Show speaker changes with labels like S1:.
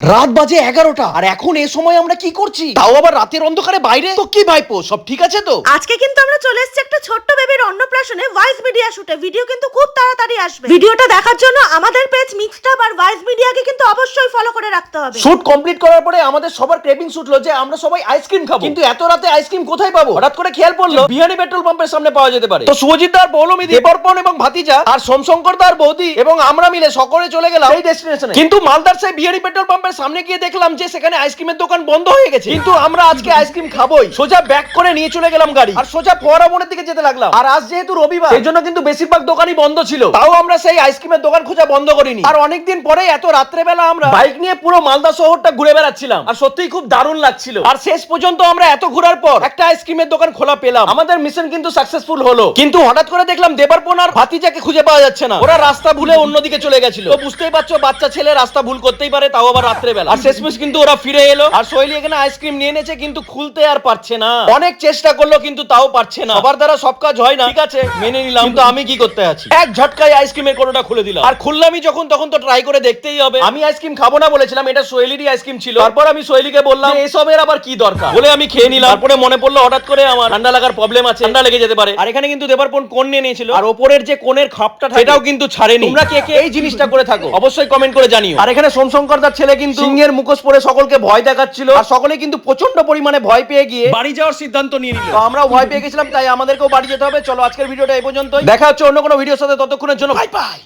S1: রাত বাজে 11টা আর এখন এই সময় আমরা কি করছি, তাও আবার রাতের অন্ধকারে বাইরে। তো কি ভাইপো, সব ঠিক আছে তো?
S2: আজকে কিন্তু আমরা চলে এসেছি একটা ছোট্ট বেবির অন্নপ্রাশনে ভয়েস মিডিয়া শুটে। ভিডিও কিন্তু খুব তাড়াতাড়ি আসবে। ভিডিওটা দেখার জন্য আমাদের পেজ মিক্সড আর ভয়েস মিডিয়াকে কিন্তু অবশ্যই ফলো করে রাখতে হবে।
S1: শুট কমপ্লিট করার পরে আমাদের সবার ক্রেভিংস উঠলো যে আমরা সবাই আইসক্রিম খাবো, কিন্তু এত রাতে আইসক্রিম কোথায় পাবো? হঠাৎ করে খেয়াল পড়লো বিহানি পেট্রোল পাম্পের সামনে পাওয়া যেতে পারে। তো সুজিত দার পৌলমী দেবর্পণ এবং ভাতিজা আর সোমশঙ্কর দার বৌদি এবং আমরা মিলে সকলে চলে গেলাম সেই ডেস্টিনেশনে। কিন্তু মালদার সেই বিহানি পেট্রোল পাম্পের সামনে গিয়ে দেখলাম যে সেখানে আইসক্রিমের দোকান বন্ধ হয়ে গেছে। কিন্তু আমরা আজকে আইসক্রিম খাবোই, সোজা ব্যাক করে নিয়ে চলে গেলাম গাড়ি আর সোজা ফোয়ারা মোড়ের দিকে যেতে লাগলাম। আর আজ যেহেতু রবিবার, এই জন্য কিন্তু বেশিরভাগ দোকানই বন্ধ ছিল। তাও আমরা সেই আইসক্রিমের দোকান খোঁজা বন্ধ করিনি। আর অনেকদিন পরে এত রাত্রেবেলা আমরা বাইক নিয়ে পুরো মালদা শহরটা ঘুরে বেড়াচ্ছিলাম আর সত্যিই খুব দারুণ লাগছিল। আর শেষ পর্যন্ত আমরা এত ঘোরার পর একটা আইসক্রিমের দোকান খোলা পেলাম। আমাদের মিশন কিন্তু সাকসেসফুল হলো। কিন্তু হঠাৎ করে দেখলাম দেবর্পণ আর ভাতিজাকে খুঁজে পাওয়া যাচ্ছে না। ওরা রাস্তা ভুলে অন্যদিকে চলে গেছিল। তো বুঝতেই পারছো, বাচ্চা ছেলে রাস্তা ভুল করতেই পারে, তাও আবার রাত্রেবেলা। আর শেষমেশ কিন্তু ওরা ফিরে এলো আর শৈলী এখানে আইসক্রিম নিয়ে এনেছে, কিন্তু খুলতে আর পারছে না। অনেক চেষ্টা করলো কিন্তু তাও পারছে না। সবার দ্বারা সব কাজ হয় না, ঠিক আছে মেনে নিলাম, কিন্তু আমি কি করতে আছি, এক ঝটকায় আইসক্রিমের কোটোটা খুলে দিলাম। আর খুললামই যখন, তখন তো ট্রাই করে দেখতেই হবে। আমি আইসক্রিম খাবো না বলেছিলাম, এটা সোহেলিরই আইসক্রিম ছিল। তারপর আমি সোহেলিকে বললাম এসবের আবার কি দরকার, বলে আমি খেয়ে নিলাম। তারপরে মনে পড়লো হঠাৎ করে আমার ঠান্ডা লাগার প্রবলেম আছে, ঠান্ডা লেগে যেতে পারে। আর এখানে কিন্তু দেবর্পণ কোন নিয়ে নিয়েছিল, আর ওপরের যে কোণের খাপটা সেটাও কিন্তু ছাড়েনি। তোমরা কে কে এই জিনিসটা করে থাকো অবশ্যই কমেন্ট করে জানিও। আর এখানে সোমশঙ্কর দার ছেলে কিন্তু সিংহের মুখোশ পরে সকলকে ভয় দেখাচ্ছিল আর সকলে কিন্তু প্রচন্ড পরিমাণে ভয় পেয়ে গিয়ে বাড়ি যাওয়ার সিদ্ধান্ত নিয়ে নিল। তো আমরাও ভয় পেয়ে গেছিলাম, তাই আমাদেরকেও বাড়ি যেতে হবে। চলো আজকের ভিডিওটা এই পর্যন্তই, দেখা হচ্ছে অন্য কোনো ভিডিওর সাথে, ততক্ষণের জন্য বাই বাই।